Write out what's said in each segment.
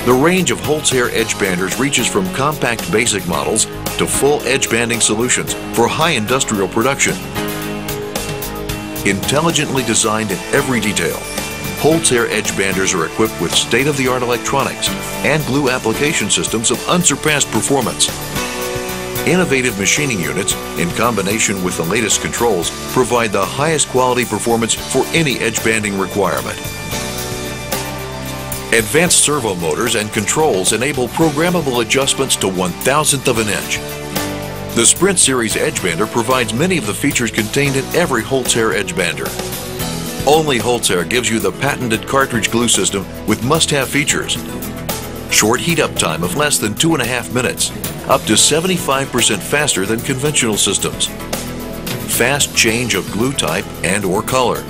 The range of HOLZ HER edge banders reaches from compact basic models to full edge banding solutions for high industrial production. Intelligently designed in every detail, HOLZ HER edge banders are equipped with state-of-the-art electronics and glue application systems of unsurpassed performance. Innovative machining units, in combination with the latest controls, provide the highest quality performance for any edge banding requirement. Advanced servo motors and controls enable programmable adjustments to 1/1000th of an inch. The Sprint Series edge bander provides many of the features contained in every HOLZ HER edge bander. Only HOLZ HER gives you the patented cartridge glue system with must-have features. Short heat-up time of less than 2.5 minutes, up to 75% faster than conventional systems. Fast change of glue type and/or color.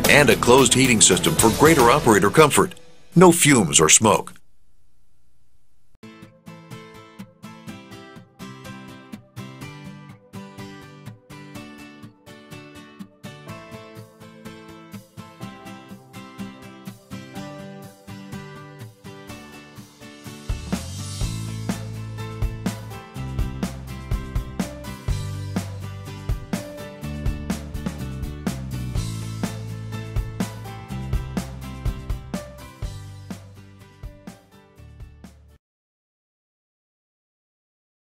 And a closed heating system for greater operator comfort. No fumes or smoke.